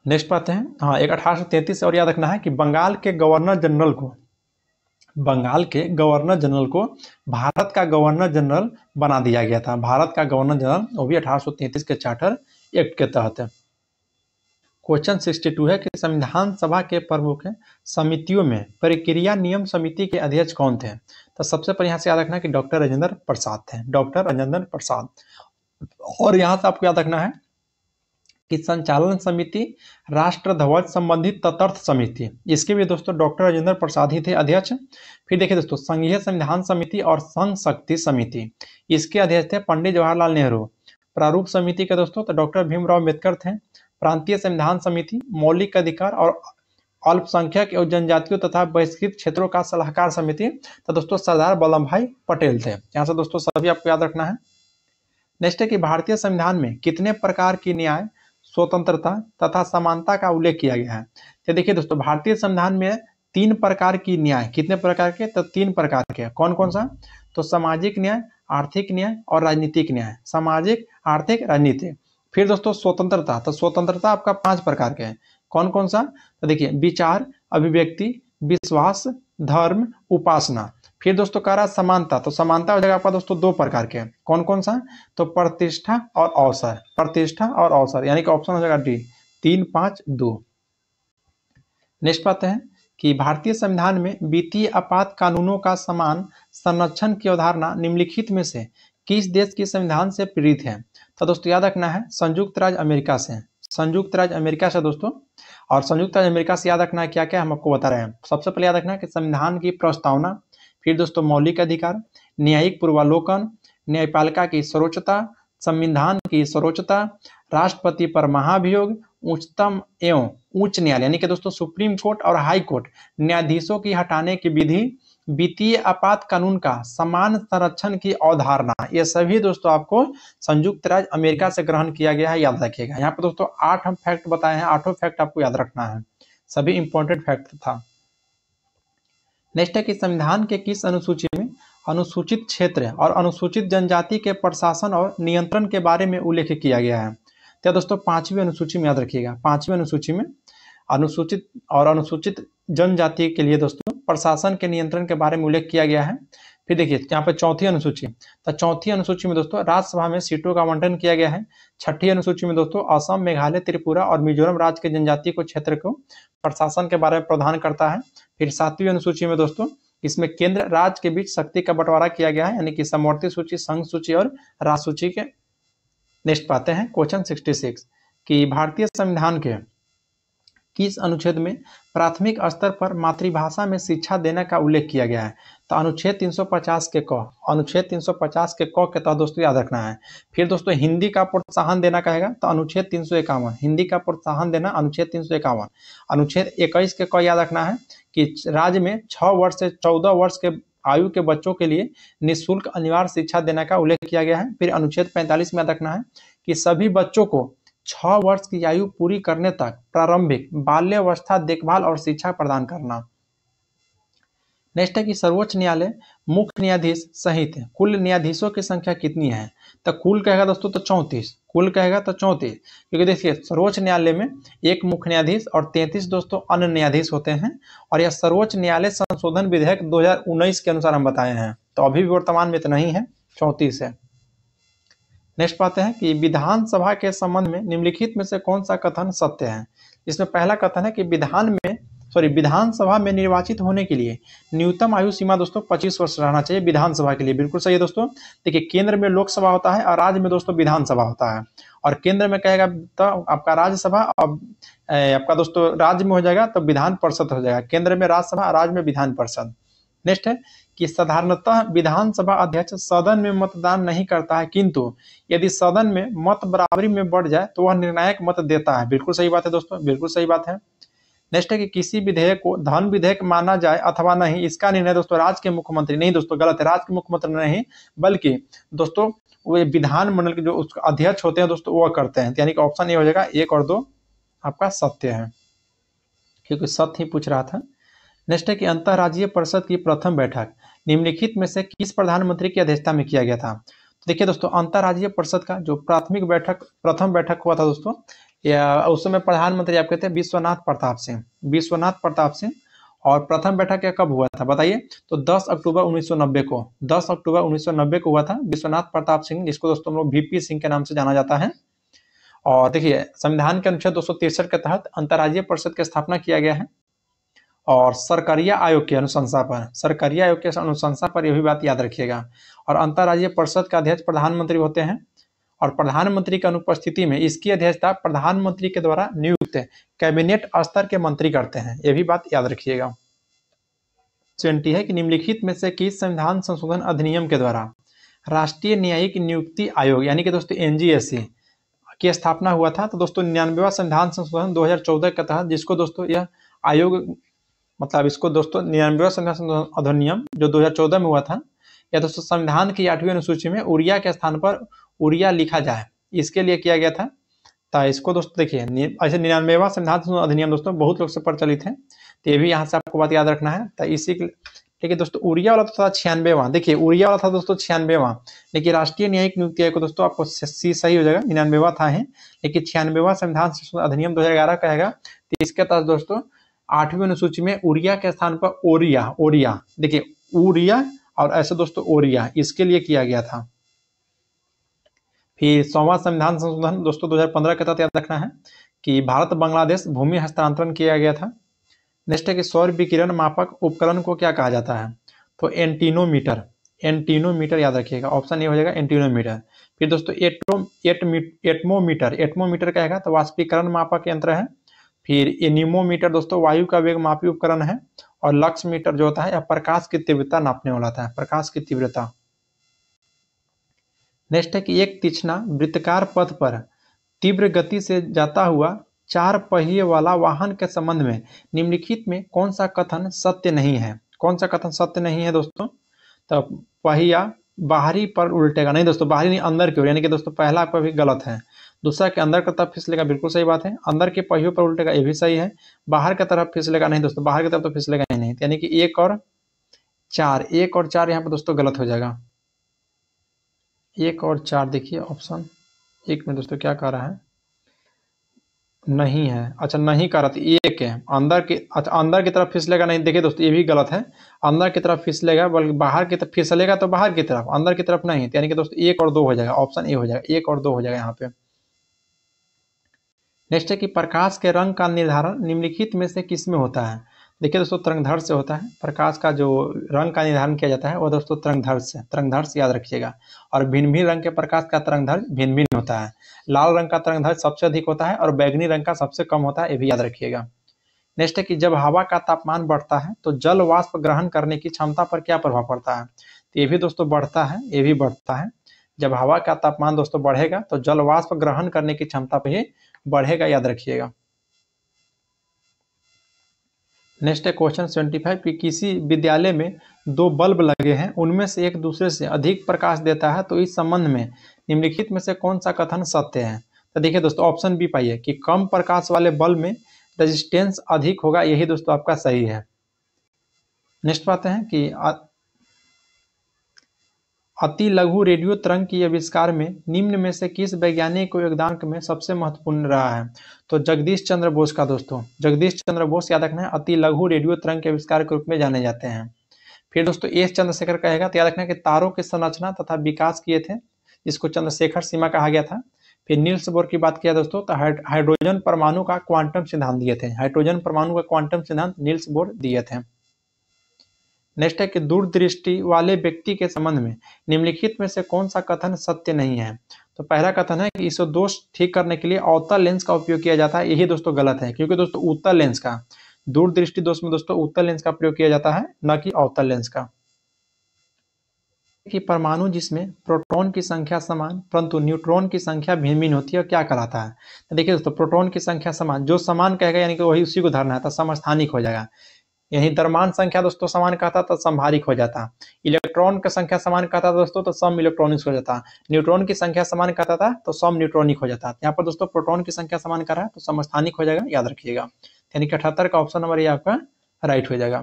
नेक्स्ट पाते हैं हाँ एक 1833 और याद रखना है कि बंगाल के गवर्नर जनरल को, बंगाल के गवर्नर जनरल को भारत का गवर्नर जनरल बना दिया गया था, भारत का गवर्नर जनरल, वो भी 1833 के चार्टर एक्ट के तहत है। क्वेश्चन 62 है कि संविधान सभा के प्रमुख समितियों में प्रक्रिया नियम समिति के अध्यक्ष कौन थे? तो सबसे पहले यहाँ से याद रखना है कि डॉक्टर राजेंद्र प्रसाद थे, डॉक्टर राजेंद्र प्रसाद। और यहाँ से आपको याद रखना है कि संचालन समिति राष्ट्र ध्वज संबंधित तटस्थ समिति, इसके भी दोस्तों डॉक्टर राजेंद्र प्रसाद ही थे अध्यक्ष। फिर देखिए दोस्तों संघीय संविधान समिति और संघ शक्ति समिति, इसके अध्यक्ष थे पंडित जवाहरलाल नेहरू। प्रारूप समिति के दोस्तों तो डॉक्टर भीमराव अम्बेडकर थे। प्रांतीय संविधान समिति मौलिक अधिकार और अल्पसंख्यक एवं जनजातियों तथा बहिष्कृत क्षेत्रों का सलाहकार समिति, तो दोस्तों सरदार वल्लभ भाई पटेल थे। यहाँ से दोस्तों सभी आपको याद रखना है। नेक्स्ट है कि भारतीय संविधान में कितने प्रकार की न्याय, स्वतंत्रता तथा समानता का उल्लेख किया गया है? तो देखिए दोस्तों भारतीय संविधान में 3 प्रकार की न्याय, कितने प्रकार के? तो 3 प्रकार के। कौन कौन सा? तो सामाजिक न्याय, आर्थिक न्याय और राजनीतिक न्याय, सामाजिक, आर्थिक, राजनीतिक। फिर दोस्तों स्वतंत्रता, तो स्वतंत्रता आपका 5 प्रकार के हैं। कौन कौन सा? तो देखिए विचार, अभिव्यक्ति, विश्वास, धर्म, उपासना। फिर दोस्तों कह रहा है समानता, तो समानता हो जाएगा आपका दोस्तों 2 प्रकार के। कौन कौन सा? तो प्रतिष्ठा और अवसर, प्रतिष्ठा और अवसर, यानी कि ऑप्शन हो जाएगा डी 3, 5, 2। नेक्स्ट पाते हैं कि भारतीय संविधान में वित्तीय आपात कानूनों का समान संरक्षण की अवधारणा निम्नलिखित में से किस देश की संविधान से प्रेरित है? तो दोस्तों याद रखना है संयुक्त राज्य अमेरिका से, संयुक्त राज्य अमेरिका से दोस्तों। और संयुक्त राज्य अमेरिका से याद रखना है क्या क्या हम आपको बता रहे हैं। सबसे पहले याद रखना है कि संविधान की प्रस्तावना, फिर दोस्तों मौलिक अधिकार, न्यायिक पूर्वालोकन, न्यायपालिका की सर्वोच्चता, संविधान की सर्वोच्चता, राष्ट्रपति पर महाभियोग, उच्चतम एवं उच्च न्यायालय यानी कि दोस्तों सुप्रीम कोर्ट और हाई कोर्ट न्यायाधीशों की हटाने की विधि, वित्तीय आपात कानून का समान संरक्षण की अवधारणा, ये सभी दोस्तों आपको संयुक्त राज्य अमेरिका से ग्रहण किया गया है, याद रखिएगा। यहाँ पे दोस्तों 8 हम फैक्ट बताए हैं, 8 फैक्ट आपको याद रखना है, सभी इंपॉर्टेंट फैक्ट था। नेक्स्ट है कि संविधान के किस अनुसूची में अनुसूचित क्षेत्र और अनुसूचित जनजाति के प्रशासन और नियंत्रण के बारे में उल्लेख किया गया है? तो दोस्तों 5वीं अनुसूची में याद रखिएगा, 5वीं अनुसूची में अनुसूचित और अनुसूचित जनजाति के लिए दोस्तों प्रशासन के नियंत्रण के बारे में उल्लेख किया गया है। फिर देखिए यहाँ पे चौथी अनुसूची, तो चौथी अनुसूची में दोस्तों राज्यसभा में सीटों का आवंटन किया गया है। छठी अनुसूची में दोस्तों असम, मेघालय, त्रिपुरा और मिजोरम राज्य के जनजातीय को क्षेत्र को प्रशासन के बारे में प्रदान करता है। फिर सातवीं अनुसूची में दोस्तों इसमें केंद्र राज्य के बीच शक्ति का बंटवारा किया गया है, यानी कि समवर्ती सूची, संघ सूची और राज्य सूची के। नेक्स्ट पाते हैं क्वेश्चन 66 कि भारतीय संविधान के किस अनुच्छेद में प्राथमिक स्तर पर मातृभाषा में शिक्षा देने का उल्लेख किया गया है। तो अनुच्छेद 350 के क, अनुच्छेद 350 के क के तहत दोस्तों याद रखना है। फिर दोस्तों हिंदी का प्रोत्साहन देना कहेगा तो अनुच्छेद 351, हिंदी का प्रोत्साहन देना अनुच्छेद 351। अनुच्छेद 21 के क याद रखना है कि राज्य में 6 वर्ष से 14 वर्ष के आयु के बच्चों के लिए निःशुल्क अनिवार्य शिक्षा देने का उल्लेख किया गया है। फिर अनुच्छेद 45 में याद रखना है कि सभी बच्चों को 6 वर्ष की आयु पूरी करने तक प्रारंभिक बाल्यावस्था देखभाल और शिक्षा प्रदान करना। नेक्स्ट है कि सर्वोच्च न्यायालय मुख्य न्यायाधीश सहित कुल न्यायाधीशों की संख्या कितनी है। तो कुल कहेगा दोस्तों तो 34, कुल कहेगा तो 34, क्योंकि देखिए सर्वोच्च न्यायालय में एक मुख्य न्यायाधीश और 33 दोस्तों अन्य न्यायाधीश होते हैं। और यह सर्वोच्च न्यायालय संशोधन विधेयक 2019 के अनुसार हम बताए हैं, तो अभी भी वर्तमान में इतना ही है, 34 है। नेक्स्ट पाते हैं कि विधानसभा के संबंध में निम्नलिखित में से कौन सा कथन सत्य है। इसमें पहला कथन है कि विधानसभा में निर्वाचित होने के लिए न्यूनतम आयु सीमा दोस्तों 25 वर्ष रहना चाहिए विधानसभा के लिए। बिल्कुल सही है दोस्तों। देखिए केंद्र में लोकसभा होता है और राज्य में दोस्तों विधानसभा होता है। और केंद्र में कहेगा तो आपका राज्यसभा, और आपका दोस्तों राज्य में हो जाएगा तो विधान परिषद हो जाएगा। केंद्र में राज्यसभा, राज्य में विधान परिषद। नेक्स्ट है कि साधारणतः विधानसभा अध्यक्ष सदन में मतदान नहीं करता है, किंतु यदि सदन में मत बराबरी में बढ़ जाए तो वह निर्णायक मत देता है। बिल्कुल सही बात है दोस्तों, बिल्कुल सही बात है। नेक्स्ट है कि किसी विधेयक को धन विधेयक माना जाए अथवा नहीं, इसका निर्णय दोस्तों राज्य के मुख्यमंत्री, नहीं दोस्तों गलत है, राज्य के मुख्यमंत्री नहीं, बल्कि दोस्तों वो विधानमंडल के जो उसके अध्यक्ष होते हैं दोस्तों वो करते हैं। यानी कि ऑप्शन ए हो जाएगा 1 और 2 आपका सत्य है, क्योंकि सत्य ही पूछ रहा था। नेक्स्ट है कि अंतरराज्यीय परिषद की प्रथम बैठक निम्नलिखित में से किस प्रधानमंत्री की अध्यक्षता में किया गया था। तो देखिए दोस्तों अंतरराज्यीय परिषद का जो प्रथम बैठक हुआ था दोस्तों, या उस समय प्रधानमंत्री आप कहते हैं विश्वनाथ प्रताप सिंह, विश्वनाथ प्रताप सिंह। और प्रथम बैठक कब हुआ था बताइए। तो 10 अक्टूबर 1990 को, 10 अक्टूबर 1990 को हुआ था। विश्वनाथ प्रताप सिंह, जिसको दोस्तों हम लोग वीपी सिंह के नाम से जाना जाता है। और देखिए संविधान के अनुच्छेद 263 के तहत अंतरराज्यीय परिषद की स्थापना किया गया है। और सरकारिया आयोग की अनुशंसा पर, सरकारिया आयोग की अनुशंसा पर यह भी बात याद रखिएगा। और अंतरराज्यीय परिषद का अध्यक्ष प्रधानमंत्री होते हैं। और प्रधानमंत्री की अनुपस्थिति में इसकी अध्यक्षता प्रधानमंत्री के द्वारा नियुक्त कैबिनेट स्तर के मंत्री करते हैं, यह भी बात याद रखिएगा। 20 है कि निम्नलिखित में से किस संविधान संशोधन अधिनियम के द्वारा राष्ट्रीय न्यायिक नियुक्ति आयोग यानी कि दोस्तों एनजीएससी की स्थापना हुआ था। तो दोस्तों 99वां संविधान संशोधन 2014 के तहत, जिसको दोस्तों यह आयोग मतलब इसको दोस्तों 99वां संविधान अधिनियम जो 2014 में हुआ था, या दोस्तों संविधान की 8वीं अनुसूची में उड़िया के स्थान पर उड़िया लिखा जाए, इसके लिए किया गया था। तो इसको दोस्तों देखिए ऐसे 99वां संविधान अधिनियम दोस्तों बहुत लोग से प्रचलित है, तो ये भी यहाँ से आपको बात याद रखना है। तो इसी के देखिए दोस्तों उड़िया वाला तो था 96वां, देखिए उड़िया वाला था दोस्तों 96वां, लेकिन राष्ट्रीय न्यायिक नियुक्ति आयोग को दोस्तों आपको सी सही हो जाएगा, 99वां था है, लेकिन 96वां संविधान संशोधन अधिनियम 2011 का है। तो इसके तहत दोस्तों 8वीं अनुसूची में उड़िया के स्थान पर ओरिया, देखिए उड़िया और ऐसे दोस्तों ओरिया, इसके लिए किया गया था। फिर 100वां संविधान संशोधन दोस्तों 2015 के तहत याद रखना है कि भारत बांग्लादेश भूमि हस्तांतरण किया गया था। नेक्स्ट है कि सौर विकिरण मापक उपकरण को क्या कहा जाता है। तो एंटीनोमीटर, एंटीनोमीटर याद रखिएगा, ऑप्शन ए हो जाएगा एंटीनोमीटर। फिर दोस्तों एटमोमीटर, एटमोमीटर कहेगा तो वाष्पीकरण मापक यंत्र है। फिर एनीमोमीटर दोस्तों वायु का वेग मापी उपकरण है। और लक्स मीटर जो होता है यह प्रकाश की तीव्रता नापने वाला था, प्रकाश की तीव्रता। नेक्स्ट है कि एक तीक्ष्ण वृत्ताकार पथ पर तीव्र गति से जाता हुआ 4 पहिए वाला वाहन के संबंध में निम्नलिखित में कौन सा कथन सत्य नहीं है। कौन सा कथन सत्य नहीं है दोस्तों। तो पहिया बाहरी पर उल्टेगा, नहीं दोस्तों बाहरी नहीं अंदर की ओर, यानी कि दोस्तों पहला आपका भी गलत है। दूसरा के अंदर की तरफ फिसलेगा, बिल्कुल सही बात है। अंदर के पहियों पर उल्टेगा, ये भी सही है। बाहर की तरफ फिसलेगा, नहीं दोस्तों बाहर की तरफ तो फिसलेगा ही नहीं, यानी कि 1 और 4, 1 और 4 यहाँ पर दोस्तों गलत हो जाएगा। 1 और 4 देखिए ऑप्शन 1 में दोस्तों क्या कह रहा है, नहीं है, अच्छा नहीं कर रहा था, एक है अंदर की, अच्छा अंदर की तरफ फिसलेगा नहीं, देखिए दोस्तों ये भी गलत है। अंदर की तरफ फिसलेगा बल्कि बाहर की तरफ फिसलेगा, तो बाहर की तरफ, अंदर की तरफ नहीं, यानी कि दोस्तों एक और दो हो जाएगा, ऑप्शन ए हो जाएगा, एक और दो हो जाएगा यहाँ पे। नेक्स्ट है कि प्रकाश के रंग का निर्धारण निम्नलिखित में से किस में होता है। देखिए दोस्तों तरंगधर्ष से होता है, प्रकाश का जो रंग का निर्धारण किया जाता है वो दोस्तों तरंगधर्ष से, तरंगधर्ष याद रखिएगा। और भिन्न भिन्न रंग के प्रकाश का तरंगधर्ष भिन्न भिन्न होता है। लाल रंग का तरंगधर्ष सबसे अधिक होता है और बैगनी रंग का सबसे कम होता है, ये भी याद रखिएगा। नेक्स्ट है कि जब हवा का तापमान बढ़ता है तो जल वाष्प ग्रहण करने की क्षमता पर क्या प्रभाव पड़ता है। तो ये भी दोस्तों बढ़ता है, ये भी बढ़ता है। जब हवा का तापमान दोस्तों बढ़ेगा तो जल वाष्प ग्रहण करने की क्षमता पर ही बढ़ेगा, याद रखिएगा। नेक्स्ट है क्वेश्चन 75 कि किसी विद्यालय में दो बल्ब लगे हैं, उनमें से एक दूसरे से अधिक प्रकाश देता है, तो इस संबंध में निम्नलिखित में से कौन सा कथन सत्य है। तो देखिए दोस्तों ऑप्शन बी पाइए कि कम प्रकाश वाले बल्ब में रेजिस्टेंस अधिक होगा, यही दोस्तों आपका सही है। नेक्स्ट पाते हैं कि अति लघु रेडियो तरंग की आविष्कार में निम्न में से किस वैज्ञानिक को योगदान में सबसे महत्वपूर्ण रहा है। तो जगदीश चंद्र बोस का दोस्तों, जगदीश चंद्र बोस याद रखना है, अति लघु रेडियो तरंग के आविष्कार के रूप में जाने जाते हैं। फिर दोस्तों एस चंद्रशेखर कहेगा, तो याद रखना कि तारों की संरचना तथा विकास किए थे, जिसको चंद्रशेखर सीमा कहा गया था। फिर नील्स बोर की बात किया दोस्तों, तो हाइड्रोजन परमाणु का क्वांटम सिद्धांत दिए थे, हाइड्रोजन परमाणु का क्वांटम सिद्धांत नील्स बोर दिए थे। नेक्स्ट है कि दूरदृष्टि वाले व्यक्ति के संबंध में निम्नलिखित में से कौन सा कथन सत्य नहीं है। तो पहला कथन है कि इस दोष ठीक करने के लिए अवतल लेंस का उपयोग किया जाता है, यही दोस्तों गलत है, क्योंकि दोस्तों उत्तल लेंस का, दूरदृष्टि दोष में दोस्तों उत्तल लेंस का प्रयोग किया जाता है, न कि अवतल लेंस का। कि परमाणु जिसमें प्रोटॉन की संख्या समान परंतु न्यूट्रॉन की संख्या भिन्न भिन्न होती है, क्या कहलाता है। तो देखिए दोस्तों प्रोटॉन की संख्या समान, जो समान कहेगा यानी कि वही उसी को धरना है, तो समस्थानिक हो जाएगा। यही द्रव्यमान संख्या दोस्तों समान कहता तो संभारिक हो जाता। इलेक्ट्रॉन की संख्या समान कहता दोस्तों तो सम इलेक्ट्रॉनिक्स हो जाता। न्यूट्रॉन की संख्या समान कहता था तो सम न्यूट्रॉनिक हो जाता। यहाँ पर दोस्तों प्रोटॉन की संख्या समान कर रहा है तो समस्थानिक हो जाएगा, याद रखिएगा। यानी कि 78 का ऑप्शन नंबर ये आपका राइट हो जाएगा।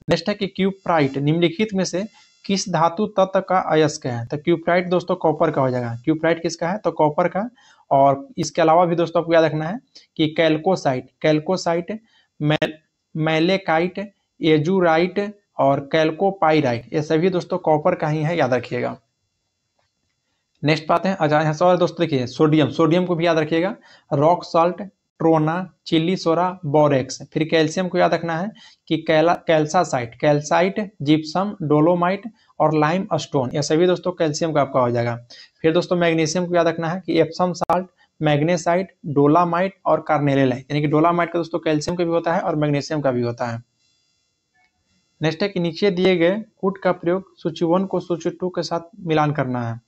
नेक्स्ट है कि क्यूप्राइट निम्नलिखित में से किस धातु तत्व का अयस्क है। तो क्यूप्राइट दोस्तों कॉपर का हो जाएगा। क्यूप्राइट किसका है, तो कॉपर का। और इसके अलावा भी दोस्तों आपको याद रखना है कि कैल्कोसाइट, कैल्कोसाइट, मैलेकाइट, एजुराइट और कैल्कोपाइराइट, ये सभी दोस्तों कॉपर का ही है, याद रखिएगा। नेक्स्ट पाते हैं, अच्छा यहाँ सवाल दोस्तों देखिए सोडियम, सोडियम को भी याद रखिएगा, रॉक साल्ट, ट्रोना, चिल्ली सोरा, बोरेक्स। फिर कैल्शियम को याद रखना है कि कैल्सासाइट, कैल्साइट, जिप्सम, डोलोमाइट और लाइम स्टोन, ये सभी दोस्तों कैल्शियम का आपका हो जाएगा। फिर दोस्तों मैग्नीशियम को याद रखना है कि एप्सम साल्ट, मैग्नेसाइट, डोलामाइट और कार्नेलेलाइट, यानी कि डोलामाइट का दोस्तों कैल्शियम का भी होता है और मैग्नीशियम का भी होता है। नेक्स्ट है कि नीचे दिए गए कूट का प्रयोग सूची 1 को सूची 2 के साथ मिलान करना है।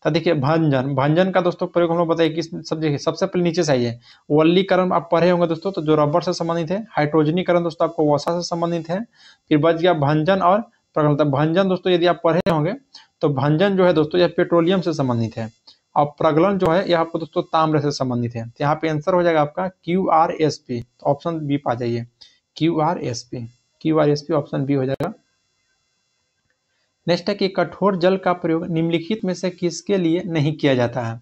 तो देखिए भंजन, भंजन का दोस्तों प्रयोग हम लोग बताइए किस सब्जेक्ट, सबसे पहले नीचे से आइए। वल्लीकरण आप पढ़े होंगे दोस्तों, तो जो रबर से संबंधित है। हाइड्रोजनीकरण दोस्तों आपको वसा से संबंधित है। फिर बच गया भंजन और प्रगलता। भंजन दोस्तों यदि आप पढ़े होंगे तो भंजन जो है दोस्तों यह पेट्रोलियम से संबंधित है और प्रगलन जो है यह आपको दोस्तों ताम्र से संबंधित है। यहाँ पे आंसर हो जाएगा आपका QRSP, ऑप्शन बी पा जाइए, QRSP, QRSP ऑप्शन बी हो जाएगा। नेक्स्ट है कि कठोर जल का प्रयोग निम्नलिखित में से किसके लिए नहीं किया जाता है।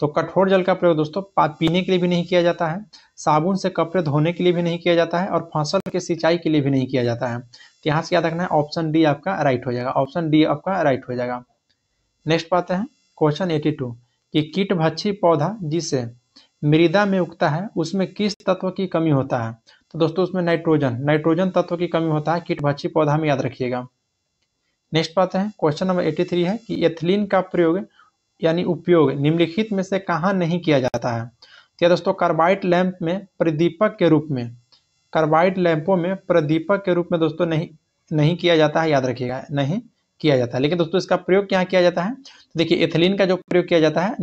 तो कठोर जल का प्रयोग दोस्तों पीने के लिए भी नहीं किया जाता है, साबुन से कपड़े धोने के लिए भी नहीं किया जाता है और फसल के सिंचाई के लिए भी नहीं किया जाता है। तो यहाँ से याद रखना है ऑप्शन डी आपका राइट हो जाएगा, ऑप्शन डी आपका राइट हो जाएगा। नेक्स्ट पाते हैं क्वेश्चन 82 कि कीटभक्षी पौधा जिसे मृदा में उगता है उसमें किस तत्व की कमी होता है। तो दोस्तों उसमें नाइट्रोजन, नाइट्रोजन तत्व की कमी होता है कीटभक्षी पौधा में, याद रखिएगा। नेक्स्ट पाते हैं क्वेश्चन नंबर 83 है कि एथिलीन का प्रयोग यानी उपयोग निम्नलिखित में से कहाँ नहीं किया जाता है। तो दोस्तों कार्बाइड लैंप में प्रदीपक के रूप में, कार्बाइड लैंपों में प्रदीपक के रूप में दोस्तों नहीं किया जाता है, याद रखिएगा, नहीं किया जाता है। लेकिन दोस्तों इसका प्रयोग क्या किया जाता है, तो देखिए एथिलीन का जो प्रयोग किया जाता है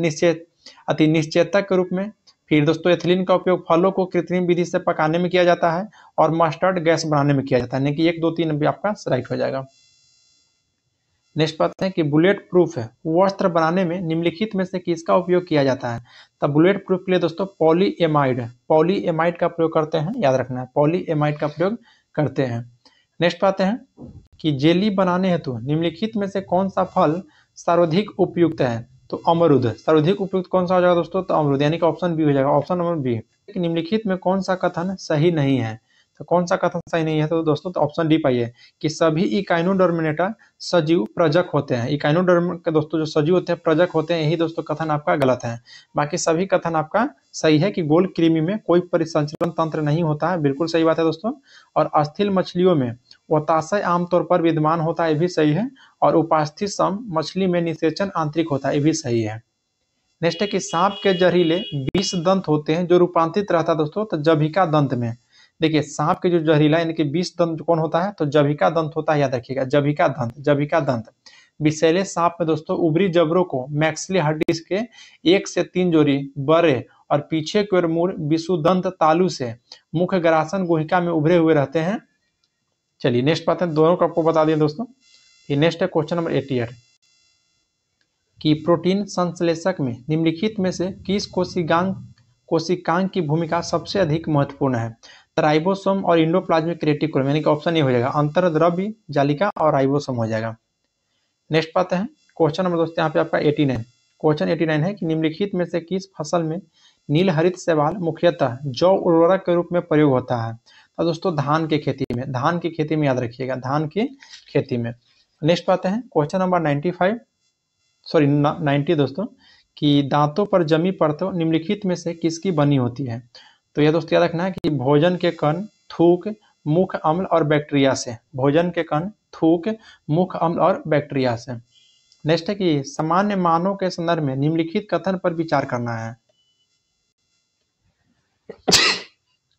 अति निश्चेतक के रूप में। फिर दोस्तों एथिलीन का उपयोग फलों को कृत्रिम विधि से पकाने में किया जाता है और मस्टर्ड गैस बनाने में किया जाता है, यानी कि 1 2 3 भी आपका राइट हो जाएगा। नेक्स्ट पाते हैं कि बुलेट प्रूफ है वस्त्र बनाने में निम्नलिखित में से किसका उपयोग किया जाता है। तब बुलेट प्रूफ के लिए दोस्तों पॉलीएमाइड, पॉलीएमाइड का प्रयोग करते हैं, याद रखना है पॉलीएमाइड का प्रयोग करते हैं। नेक्स्ट पाते हैं कि जेली बनाने हेतु निम्नलिखित में से कौन सा फल सर्वाधिक उपयुक्त है। तो अमरूद, सर्वाधिक उपयुक्त कौन सा हो जाएगा दोस्तों, तो अमरूद, यानी कि ऑप्शन बी हो जाएगा, ऑप्शन नंबर बी। कि निम्नलिखित में कौन सा कथन सही नहीं है। तो कौन सा कथन सही नहीं है, तो दोस्तों तो ऑप्शन डी पाइए कि सभी इकाइनोडर्मिनेटा सजीव प्रजक होते हैं। इकाइनोडर्म के दोस्तों जो सजीव होते हैं प्रजक होते हैं, यही दोस्तों कथन आपका गलत है। बाकी सभी कथन आपका सही है कि गोल कृमि में कोई परिसंचरण तंत्र नहीं होता है, बिल्कुल सही बात है दोस्तों। और अस्थिल मछलियों में वताशय आमतौर पर विद्यमान होता है, ये भी सही है। और उपास्थि सम मछली में निषेचन आंतरिक होता है, ये भी सही है। नेक्स्ट है कि सांप के जहरीले 20 दंत होते हैं जो रूपांतरित रहता है दोस्तों तो जभिका दंत में। देखिए सांप के जो जहरीला यानी कि 20 दंत कौन होता है, तो जभिका दंत होता है, याद रखिएगा जभिका दंत, जभिका दंत। विषैले सांप में दोस्तों उभरी जबड़ों को मैक्सिली हड्डी के 1 से 3 जोड़ी बड़े और पीछे की ओर मूल विषुदंत तालु से मुख्य ग्रासन गुहिका में उभरे हुए रहते हैं। चलिए नेक्स्ट बात है, दोनों को आपको बता दिए दोस्तों। फिर नेक्स्ट है क्वेश्चन नंबर 88 कि प्रोटीन संश्लेषक में निम्नलिखित में से किस कोशिकांग की भूमिका सबसे अधिक महत्वपूर्ण है। राइबोसोम और इंडोप्लाज्मिक रेटिकुलम, यानी कि ऑप्शन ये हो जाएगा अंतर्द्रव्य जालिका और राइबोसोम हो जाएगा। नेक्स्ट पाते हैं क्वेश्चन नंबर दोस्तों यहाँ पे आपका 89। क्वेश्चन 89 है कि निम्नलिखित में से किस फसल में नील हरित शैवाल मुख्यतः जैव उर्वरक के रूप में प्रयोग होता है। तो दोस्तों धान की खेती में, धान की खेती में याद रखिएगा, धान की खेती में। नेक्स्ट पाते हैं क्वेश्चन नंबर 90 दोस्तों कि दांतों पर जमी परतों निम्नलिखित में से किसकी बनी होती है। तो यह दोस्तों याद रखना है कि भोजन के कण, थूक, मुख अम्ल और बैक्टीरिया से, भोजन के कण, थूक, मुख अम्ल और बैक्टीरिया से। नेक्स्ट है कि सामान्य मानव के संदर्भ में निम्नलिखित कथन पर विचार करना है।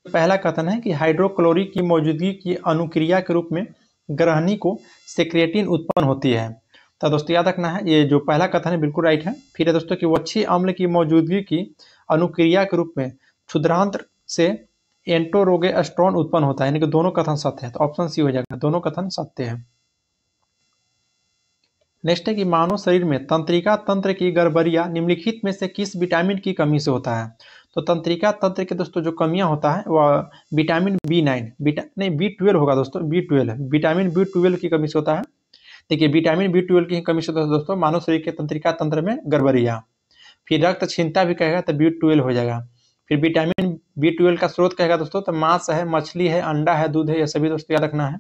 पहला कथन है कि हाइड्रोक्लोरिक की मौजूदगी की अनुक्रिया के रूप में ग्रहणी को सेक्रेटिन उत्पन्न होती है। तो दोस्तों याद रखना है ये जो पहला कथन है बिल्कुल राइट है। फिर है दोस्तों कि वक्षीय अम्ल की मौजूदगी की अनुक्रिया के रूप में क्षुद्रांत्र से एंटोरोगेस्ट्रॉन उत्पन्न होता है, यानी कि दोनों कथन सत्य है, तो ऑप्शन सी हो जाएगा, दोनों कथन सत्य है। नेक्स्ट है कि मानव शरीर में तंत्रिका तंत्र की गड़बड़ियां निम्नलिखित में से किस विटामिन की कमी से होता है। तो तंत्रिका तंत्र के दोस्तों जो कमियां होता है वह विटामिन B12 होगा दोस्तों, B12, विटामिन B12 की कमी से होता है। देखिए विटामिन B12 की कमी से दोस्तों मानव शरीर के तंत्रिका तंत्र में गड़बड़ियां। फिर रक्त क्षीणता भी कहेगा तो B12 हो जाएगा। फिर विटामिन B12 का स्रोत कहेगा दोस्तों तो मांस है, मछली है, अंडा है, दूध है, ये सभी दोस्तों याद रखना है।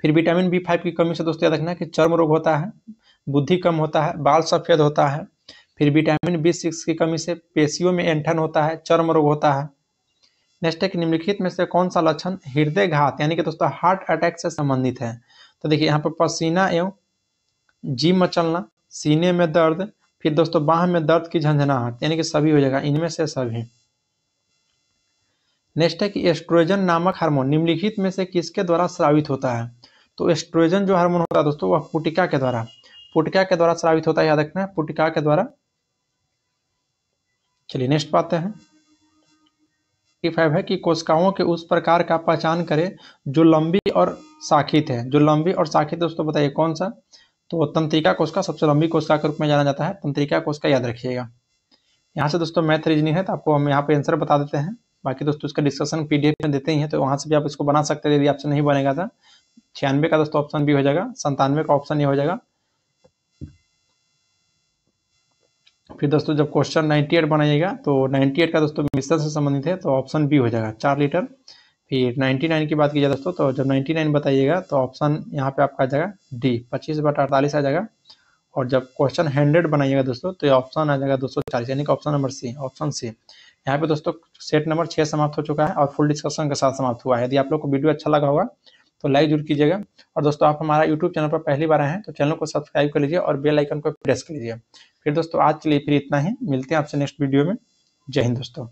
फिर विटामिन B5 की कमी से दोस्तों याद रखना है कि चर्म रोग होता है, बुद्धि कम होता है, बाल सफेद होता है। फिर विटामिन B6 की कमी से पेशियों में ऐंठन होता है, चर्म रोग होता है। नेक्स्ट है कि निम्नलिखित में से कौन सा लक्षण हृदय घात यानी कि दोस्तों हार्ट अटैक से संबंधित है। तो देखिए यहाँ पर पसीना एवं जी मचलना, सीने में दर्द, फिर दोस्तों बाह में दर्द की झंझनाहट, यानी कि सभी हो जाएगा, इनमें से सभी। नेक्स्ट है कि एस्ट्रोजन नामक हार्मोन निम्नलिखित में से किसके द्वारा स्रावित होता है। तो एस्ट्रोजन जो हार्मोन होता है दोस्तों वह पुटिका के द्वारा स्रावित होता है, याद रखना है, पुटिका के द्वारा। चलिए नेक्स्ट पाते हैं। 5 है कि कोशिकाओं के उस प्रकार का पहचान करें जो लंबी और शाखित है। जो लंबी और शाखित दोस्तों बताइए कौन सा। तो तंत्रिका कोशिका सबसे लंबी कोशिका के रूप में जाना जाता है, तंत्रिका कोशिका याद रखिएगा। यहाँ से दोस्तों मैथ रीजनिंग है तो आपको हम यहाँ पे आंसर बता देते हैं, बाकी दोस्तों इसका डिस्कशन PDF में देते ही हैं, तो वहाँ से भी आप इसको बना सकते हैं यदि आपसे नहीं बनेगा था। 96 का दोस्तों ऑप्शन बी हो जाएगा, 97 का ऑप्शन ए हो जाएगा। फिर दोस्तों जब क्वेश्चन 98 बनाइएगा तो 98 का दोस्तों मिश्रण से संबंधित है, तो ऑप्शन बी हो जाएगा 4 लीटर। फिर 99 की बात की जाए दोस्तों तो जब 99 बताइएगा तो ऑप्शन यहाँ पे आपका आ जाएगा डी, 25/48 आ जाएगा। और जब क्वेश्चन 100 बनाइएगा दोस्तों तो ये ऑप्शन आ जाएगा 240, यानी कि option number C, option C. यहाँ पे दोस्तों सेट नंबर 6 समाप्त हो चुका है और फुल डिस्कशन के साथ समाप्त हुआ है। यदि आप लोग को वीडियो अच्छा लगा होगा तो लाइक जरूर कीजिएगा। और दोस्तों आप हमारा यूट्यूब चैनल पर पहली बार आए हैं तो चैनल को सब्सक्राइब कर लीजिए और बेल आइकन को प्रेस कर लीजिए। फिर दोस्तों आज के लिए फिर इतना ही, मिलते हैं आपसे नेक्स्ट वीडियो में। जय हिंद दोस्तों।